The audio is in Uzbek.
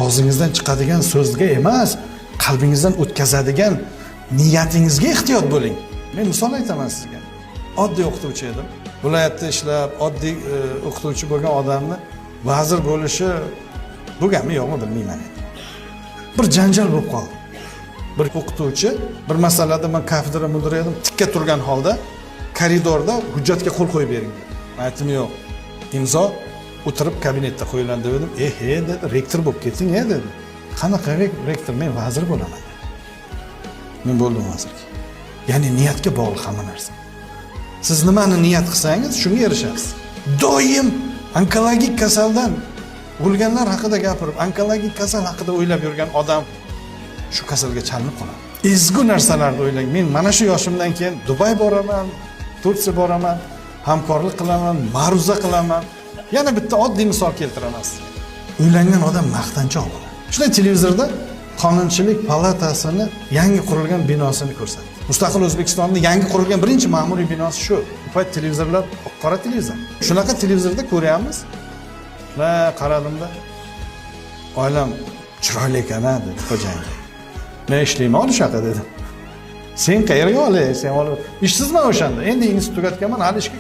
og'zingizdan chiqadigan so'zga emas, qalbingizdan o'tkazadigan niyatingizga ehtiyot bo'ling. Men misol aytaman sizga. Oddiy o'qituvchi edim. Viloyatda ishlab, oddiy o'qituvchi bo'lgan odamni vazir bo'lishi bo'lganmi yo'qmi bilmayman. Bir janjal bo'lib qoldi. Bir o'qituvchi bir masalada men kafedra mudiri edim, tikka turgan holda koridorda hujjatga qo'l qo'yib bering dedi. Men aytdim yo'q. Imzo o'tirib kabinetda qo'yiladi dedim. Dedi, rektor bo'lib keting, dedi. Qanaqa rektor? Men vazir bo'laman. Men bo'ldim vazir. Ya'ni niyatga bog'liq hamma narsa. Siz nimani niyat qilsangiz, shunga erishasiz. Doim onkologik kasaldan o'lganlar haqida gapirib, onkologik kasal haqida o'ylab yurgan odam shu kasalga chalinib qoladi. Ezgu narsalarni o'ylang. Men mana shu yoshimdan keyin Dubay boraman, Turkiya boraman, hamkorlik qilaman, ma'ruza qilaman. Yana bitta oddiy misol keltiraman sizga. Uylangan odam maqtanchoq bo'ladi. Shunday televizorda Qonunchilik palatasini yangi qurilgan binosini ko'rsatdi. Mustaqil O'zbekistonning yangi qurilgan birinchi ma'muriy binosi shu. Bu payt televizorlar qora televizor. Shunaqa televizorda ko'ryapmiz. Va qaradimda oilam chiroyli ekan dedi xo'jayin. Men ishlayman o'shaqa dedim. Sen qayerga olaysan? Ishsizman o'shanda. Endi institut tugatganman, hali ishga